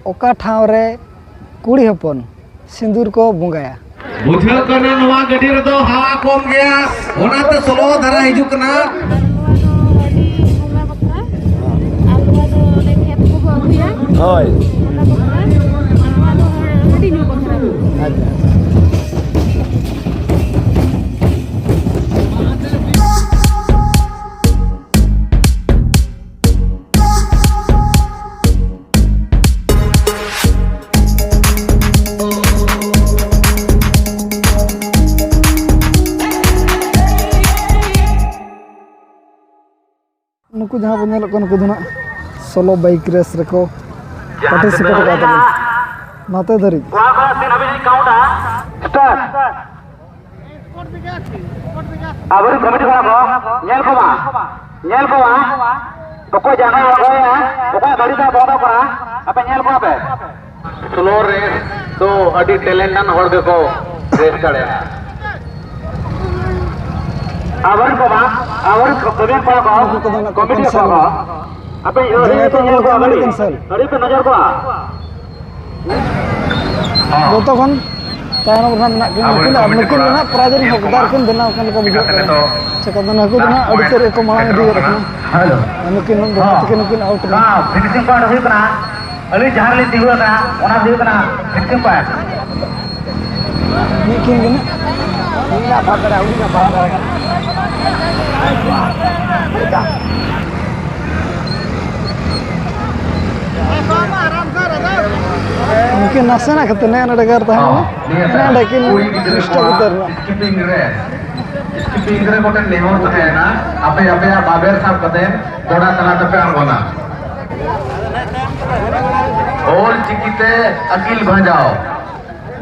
ओका ठाव रे कुड़ी हपन सिंदूर को बंगाया बुझे कना नवा गडी रे दो हवा कम गया ओनाते स्लो धारा हिजु कना होय नुकु जहाँ बन नुकु दो सोलो बाइक रेस रेको पार्टिसिपेट करते नाते धरी आबरी कमिटी खड़ा को नेल को ओको जाना होया ओको गाड़ी दा बोदा करा आपे नेल को आपे स्लो रेस तो अडी टैलेंटन हर देखो रेस करे आवर को कमिटी को आपे नेल को गाड़ी पे नजर को बोतो खन तायन बरना मेना किन अब नुकिन ना प्राइजर हकदार किन देना कन को बुझो चेक दन हकु दना अडी तेरे को मांग दी रखना हेलो नुकिन नुकिन आउट ना फिनिशिंग पॉइंट हुई कना अली जहां ले दिहुआ ना ओना दिहुआ कना फिनिशिंग पॉइंट नुकिन गिना नीला भागड़ा उना भागड़ा mungkin nasana katanya ada negara tahan ada kin lista betul skipping race koten lehor tahe na ape baber sab kate thoda tala tape angona all chikite akil bhajao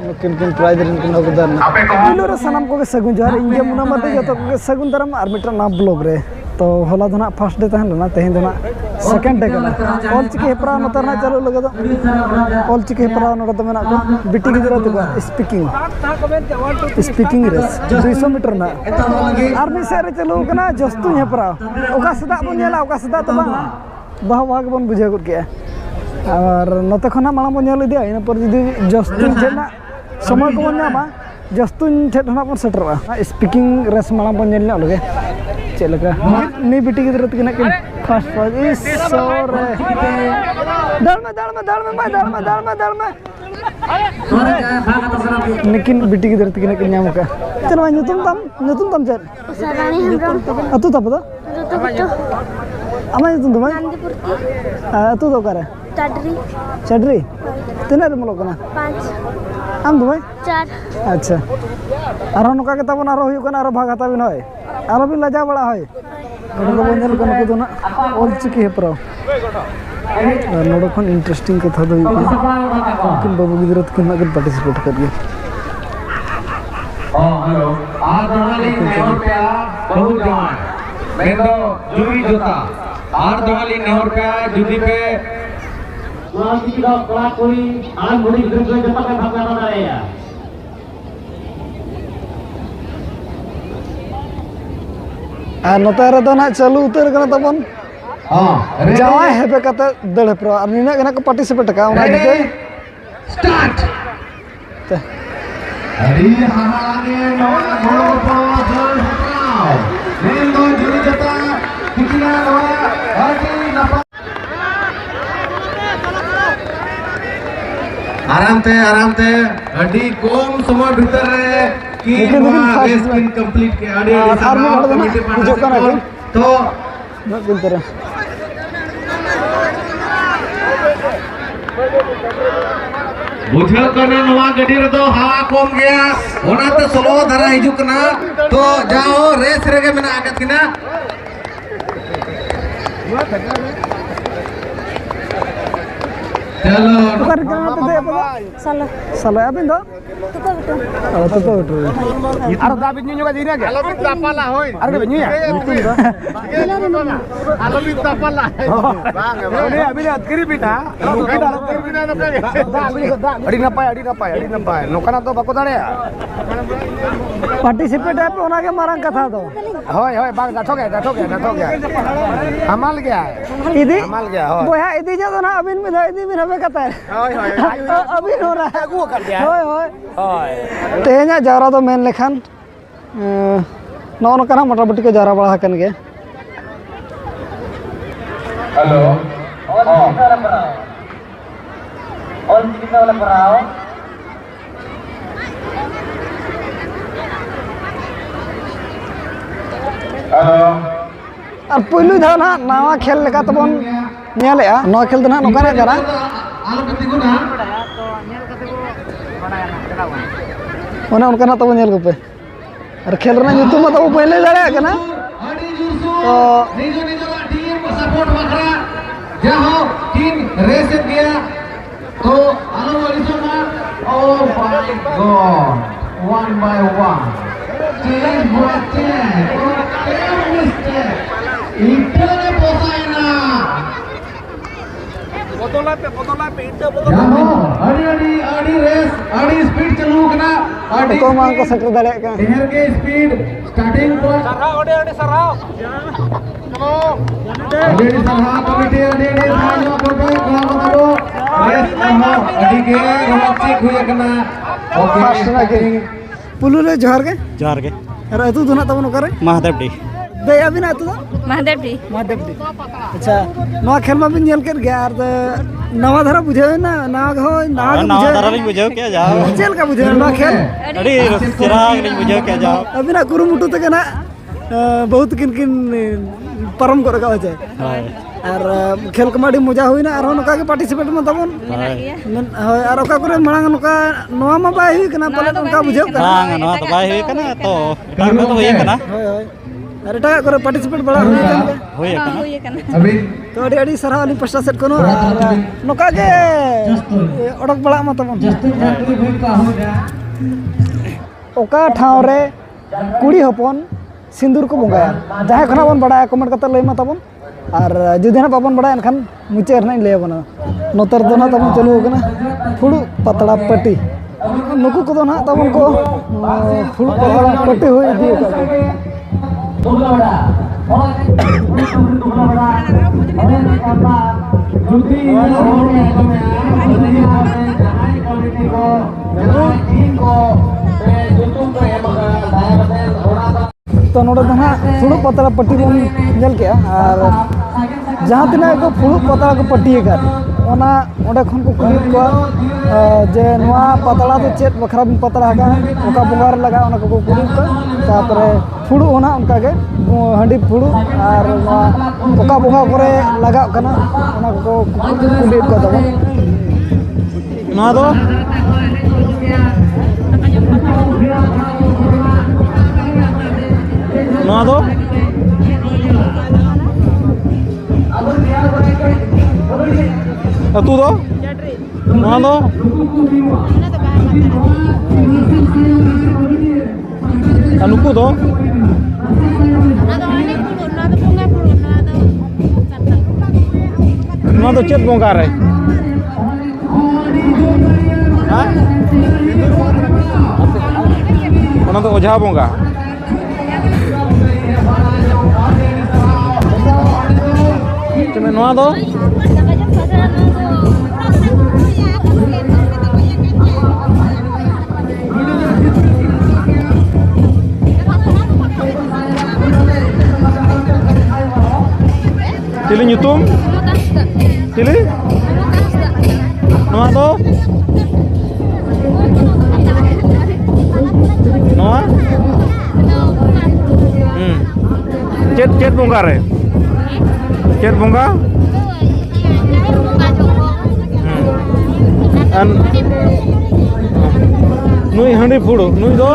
mungkin prize rin ko dar na ape ko ilora sanam ko sagun jar india muna mate jato ko sagun daram ar mitra na blog re तो होला धना first day तहन ना तेहन धना second day कना all चिके हेपरा नतरना चालू लगे दो ऑल चिके हेपरा नोड तो मेना को बिटी गिदरा तो स्पीकिंग रेस 200 मीटर ना आर्मी से रे चलो कना जस्तु हेपरा ओका सदा बन नेला ओका सदा तो बा बाह बाह बन बुझे गुड के और नते खना माला बन नेल दिया इन पर जदी जस्तु जेना समय को बन नामा जस्तु ठेठना पर सेटरा स्पीकिंग रेस माला बन नेल लगे चलका नहीं बिटी की तरफ किना फर्स्ट प्राइज इस और दल में लेकिन बिटी की तरफ किना किन्या मुका चलो नुतुम तम चल अतु तब तो अमा नुतुम भाई अतु तो करे चडरी तिना रे मलो कना 5 आम दो भाई 4 अच्छा आरो नका के तबन आरो हुय कना आरो भाग हता बिन होय आरो भी लजा बड़ा होय नोडो बनेल कोन को दोना ऑल चिकी हेपरा नोडो खन इंटरेस्टिंग कथा दो किन बाबू गिदरत किन अगर पार्टिसिपेट करिए हेलो आ दोवाली नेहर पे बहुत जवान मेंदो जुरी जोता आर दोवाली नेहर पे जुदी पे वांती का कला कोई आन बड़ी ग्रुप में जता पे भाग ना रहे यार नोते रे दो ना चालू उतर कना तबन जावाय हेबे कते दड़ प्रो और निना कना को पार्टिसिपेट का उना दिके स्टार्ट अरे हाने नो पादल हटाओ मेंदो जुरी जता कितना नवा अति नपा आराम ते अडी कम समय भीतर रे की रेस किन कंप्लीट के आडी कमिटी पार्टिसिपेट तो बिल तरह बुझे कना नवा गडी रे दो हवा कम गया ओनाते स्लो धारा हिजु कना तो जाओ रेस रेगे मेना आगत किना चलो कर के पे दे साला साला अबिन दो तो आरो दाबिन न्यू का जिना के आलो बिन तापाला होय आरो के न्यू या आलो बिन तापाला bang ini abin atkiri bina adi napai nokana to bako dare participate है पे होना के मारंग कथा दो होय होय बाग डाठो गया हमाल गया इदी हमाल गया होय बोया इदी जो ना अबिन में इदी बिन तबे कते होय होय अभी हो रहा है आगू कर दिया होय होय होय तेहना जावरा तो मेन लेखान नौन कना मोटामुटी को जावरा बड़ा हकन गे हेलो और कितना वाला पढ़ाओ हेलो और पहलू धाव ना नवा खेल लेका तबन नेलेआ नवा खेल दना नोकारे करा आलो कति गुना ओना उनका तब नेल गुपे और खेल रना nyutum तब पहले दाड़ा कना तो निजो निजो टीम को सपोर्ट बखरा जहां टीम रेस गया तो आलो वालिसोना oh my god one by one change हुआ चेंज इतने पोसाइना बोतला पे इंटर बोतला जहां अड़ी रेस अड़ी स्पीड चलू कना अड़ी तो मां को सेटर दाड़ा का शहर के स्पीड स्टार्टिंग पॉइंट सरहा ओडे सरहा चलो अड़ी सरहा कमिटी अड़ी सानो कोटे कला बताबो रेस अहो अड़ी के गलती हुई कना फास्ट ना के पुलु ले जोहार के जोहार के और अतु दुना तब नोकारे महादेव डी दे अभी ना अतु महादेव डी अच्छा नवा खेल में भी नेल कर गया और नवा धरा बुझे ना नाग हो नाग नवा बुझे धरा नहीं बुझाओ क्या जाओ चल का बुझे नवा खेल अरे चिराग नहीं बुझाओ क्या जाओ अभी ना कुरुमुटु तक ना बहुत किन किन परम को रखा जाए हाय और खेल कमाडी मजा हुई ना और नोका के पार्टिसिपेट में तबन हाय और ओका करे मांग नोका नवा मा बाय हुई कना पले उनका बुझे का बांग नवा तो बाय हुई कना तो एटाग में तो हुई कना होय होय अरे टा करे पार्टिसिपेट बड़ा हुई कना हुई कना अभी तो अड़ी सराह वाली पश्चा सेट कोनो नोका के ओडक बड़ा मा तबन ओका ठाव रे कुड़ी हपन सिंदूर को बंगाया जहां खना बन बड़ा कमेंट कत लय मा तबन और जुदी ना बाबन बड़ा एनखान मुचे रना लय बना नोतर दो ना तबन चलू कना फुड़ू पतड़ा पट्टी नुकु को ना तबन को फुड़ू पतड़ा पट्टी हुई दी तो नोड़े दो ना फुड़ू पतड़ा पट्टी बन नेल के और जहाँ तिना को फुड़ू पतड़ा को पट्टी कर ओना ओडे खन को कुली को जे नवा पतड़ा तो चेत बखरा बिन पतड़ा का ओका बुंगार लगा ओना को कुली को तापरे फुड़ू ओना उनका के हंडी फुड़ू और नवा ओका बुंगा करे लगा कना ओना को कुली को दबो नवा दो नवा दो तू दो नवा दो नुकु दो नवा दो चेत बोंगा रे हां ओना तो ओझा बोंगा तुम्हें नवा दो Cili nyutum? Cili? Noa to? Noa? Cet bongkar ya? Cet bongkar? An nui handi fudu, nui do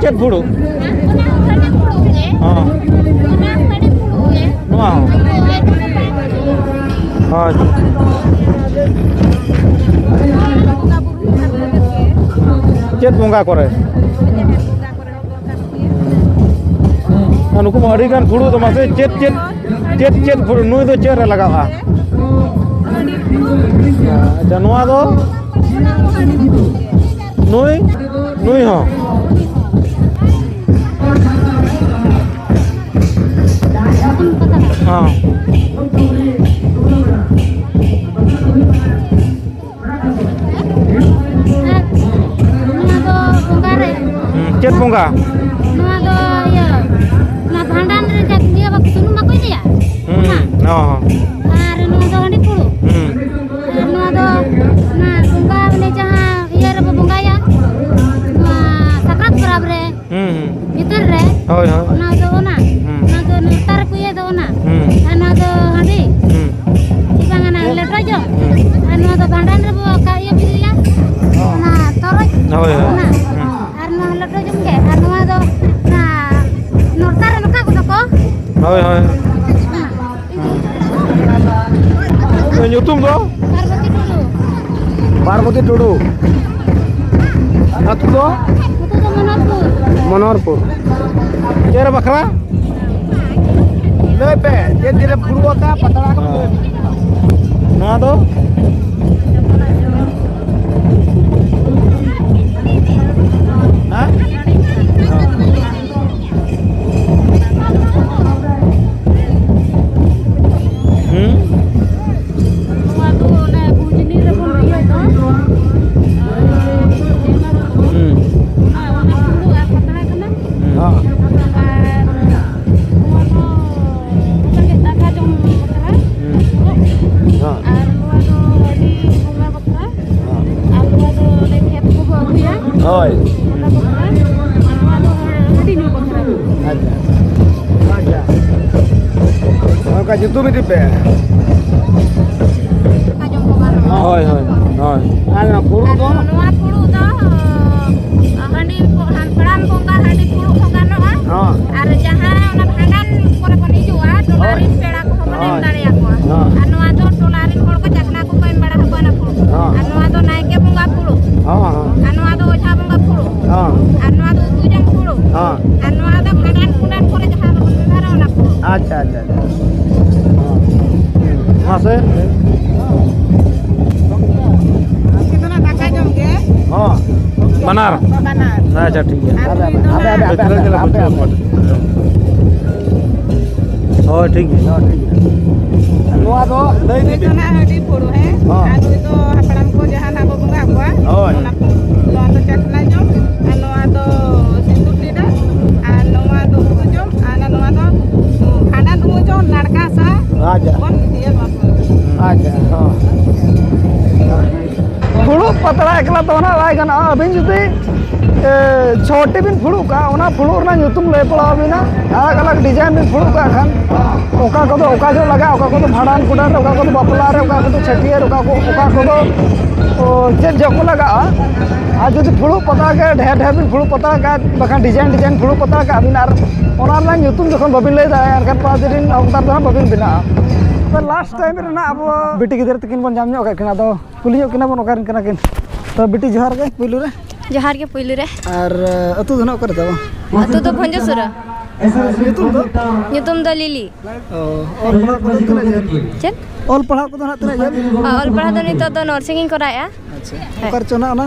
cet fudu. Noa. Cet bongkar kore. Anu ko mari kan fudu to mase cet fudu nui do cer lagawa. Janua do nui ho. चेत बोंगा नवा दो या ना भांडान रे जा दिया बक सुनु मा कोई दिया नो आर नवा दो हंडी पुड़ू नवा दो ना बुंगा बने जहां या रे बुंगा या सकरात बराबर रे भीतर रे होय होय ना दो ना नतार को ये दो ना ना दो हंडी इबांगना लेटो जो ना दो भांडान रे बो का ये बिलिया ना तोरज होय होय आर ना लेटो जम के आर नवा दो ना नतार नका को को होय होय nyutum do Parvati Tudu Parvati Tudu atu do itu tuh Manorpur Kira bakra Lepe, dia tidak perlu apa patah na do ha Hoy. Aja. Maka YouTube itu pe. Hoy hoy. Hoy. Ana puru do. Nuat puru do. Handi peran bongkar handi puru kogano ah. Ar jaha ona bhandan kore koni jua dolarin peda ko hoben dare aku. Anu ado dolarin hol ko jakna ko koin bada habana puru. Anu ado naike bunga puru. Anu ado oja bunga puru. Anu ado tujang puru. Anu ado bhandan kunan kore jaha bondara ona puru. Acha acha. Mase? Kitna taka jom ke? Oh. Banar. Banar. Acha ठीक है Ada. Oh ठीक है Nua do, dari ni. Itu nak hadi puru anu itu hapalam ko jahan abo bunga ko lo ando cakna jom anu ado sindur tidak anu ado jom anu ado khana du jom ladka sa Aja. kon dia bapu Aja. फुड़ू पतला एकला तो ना Y गना अबिन जुदी छोटे बिन फुड़ू का ओना फुड़ू ना ᱧᱩᱛᱩᱢ ले पड़ा बिना अलग अलग डिजाइन बिन फुड़ू का खान ओका को ओका जो लगा ओका को भाड़ान कुडार ओका को बापला रे ओका को छटियर ओका को चेक जको लगा आ जुदी फुड़ू पतला के ढेर ढेर बिन फुड़ू पतला का बखान डिजाइन फुड़ू पतला का बिन आर ओना ना ᱧᱩᱛᱩᱢ जखन बबिन ले दा यार kan 5 दिन अवतार दो बबिन बिना तो लास्ट टाइम रे अब बेटी गिदर तकिन बन जाम ᱧᱚᱜ किना दो कुली किना बन ओकारिन किना किन तो बेटी जोहार के पुइलु रे जोहार के पुइलु रे और अतु धना करे दबा अतु तो भंजसुरा ᱧᱩᱛᱩᱢ ᱫᱚ ᱞᱤᱞᱤ और पढ़ा को किना जे चेन और पढ़ा को ना तना जे ऑल पढ़ा दो नितो दो नर्सिंग इन कराया अच्छा ओकर चना ना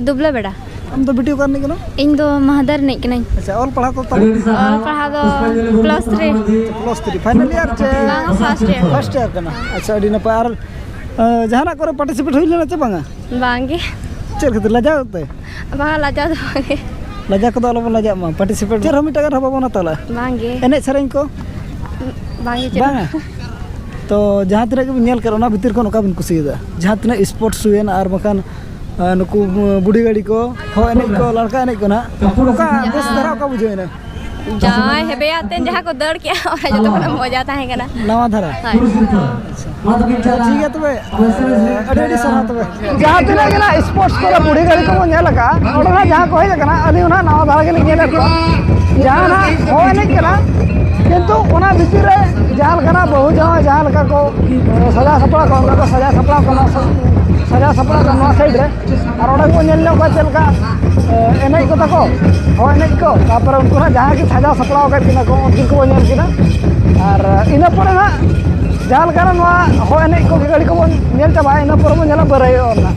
दुबला बेड़ा हम तो बेटी करनी किना इन दो महादर नहीं कनाई अच्छा और पढ़ा तो तब ऑल पढ़ा दो +3 फाइनल ईयर चे फर्स्ट ईयर करना अच्छा अडी ना पार जहाना करे पार्टिसिपेट होइल ना चे बांगा बांगे चल के लजा होते बांगा लाजा दो बांगे लजा को दलो लजा मा पार्टिसिपेट चर हम टगर हबा बना तला बांगे एने सरें को बांगे चल बांगा तो जहाँ तक के नेल कर ओना भीतर को नका बिन कुसीदा जहाँ तक स्पोर्ट्स हुएन आर बखान नुकु बुढ़ी गाड़ी को हो एने को लड़का एने को ना ओका बेस धरा का बुझेना जाय हेबे आते जहाँ को दौड़ के और जो तो मजा आता है कना नवा धरा ठीक है तबे अडी सना तबे जहाँ तक गेला स्पोर्ट्स को बुढ़ी गाड़ी को नेल का ओडा जहाँ को है कना अली ना नवा धरा के नेल को जहाँ ना हो एने कना किंतु ओना भीतर रे जाल कना बहु जहाँ लगा को सजा सपड़ा को सजा सपड़ा को सजा सपड़ा को नवा साइड रे और ओडा को नेल को चलका एने को तको हो एने को तापर उनको ना जहाँ की सजा सपड़ा को किना को उनको को नेल किना और इना पर ना जाल कना नवा हो एने को गाड़ी को नेल चबा इना पर मो नेला बरय ओना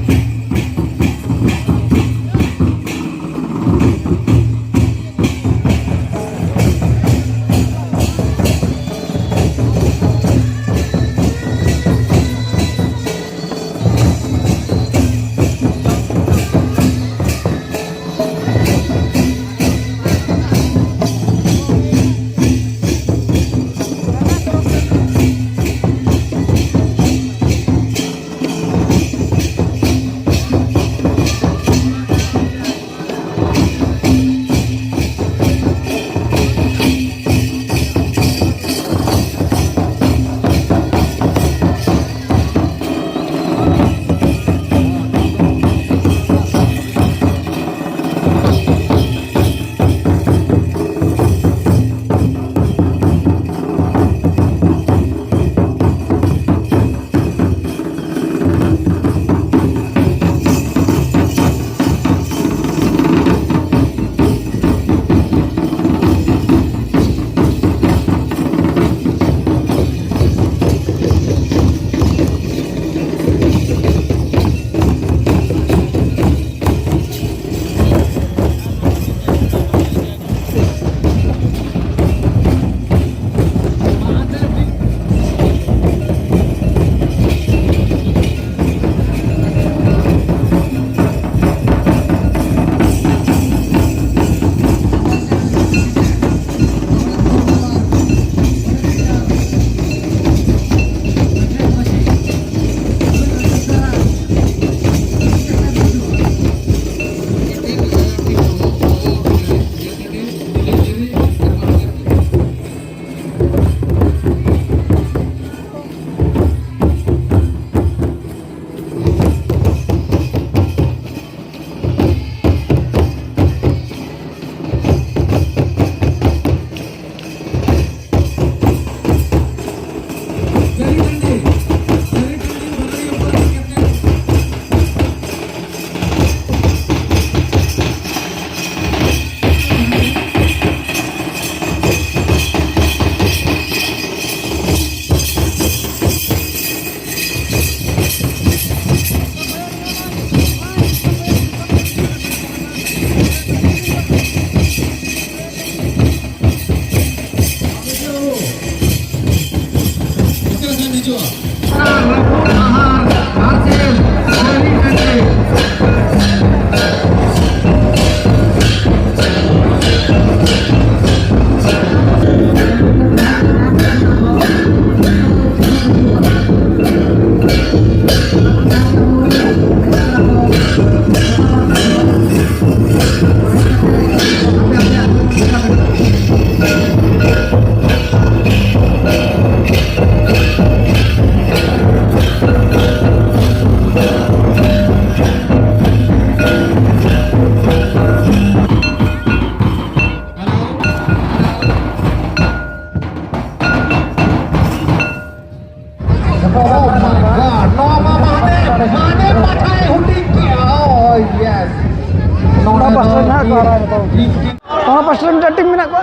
Kalau pas minta tim mina gua.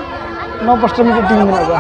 No pas minta tim mina gua.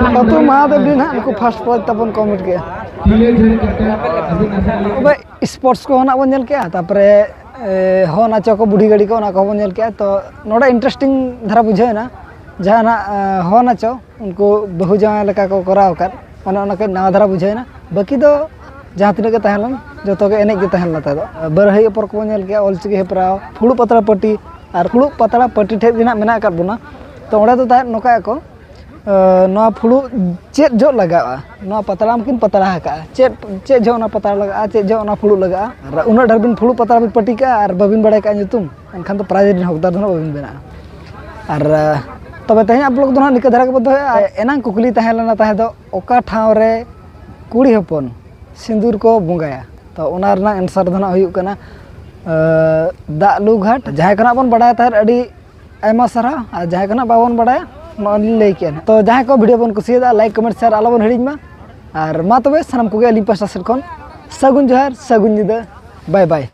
Patu Mahadev din ha, aku first point tapon comment kiya. Obe sports ko hona bon nyel kiya, tapore hona choko budi gadi ko ona ko bon nyel kiya, to noda interesting dhara bujhe na. Jahana hona cho unko bahu jama leka ko korao kat, ona ke nawa dhara bujhe na. Baki do jahan tinaak ge tahen lan, joto ge enej ge tahen lata do. Barhai por ko bon nyel kiya, olchiki heprao, phulu patra pati ar phulu patra pati thek dina mena kat buna. तो ओड़ा तो ताहे नोका को नोआ फुलू चेत जो लगा नोआ पतला मकिन पतला हका चेत जो ना पतला लगा चेत जो ना फुलू लगा उना डर बिन फुलू पतला बिन पटी का और बबिन बड़े का तुम एनखान तो प्राइज दिन हकदार दो बबिन बना और तबे तहे आप लोग दो ना निका धरा के बदो एना कुकली ताहे लना ताहे दो ओका ठाव रे कुड़ी हपन सिंदूर को बंगाया तो ओना रना आंसर दो ना हुयु कना दालू घाट जहां कना बन बड़ा ताहे अडी आयमा सारा जहां कना बाबन बड़ा नॉली लई के तो जहां को वीडियो बन कुसिया लाइक कमेंट शेयर आलो बन हिडिज मा और मा तबे सनम को गे अली पासा सेट खन सगुन जोहार सगुन जिदा बाय बाय।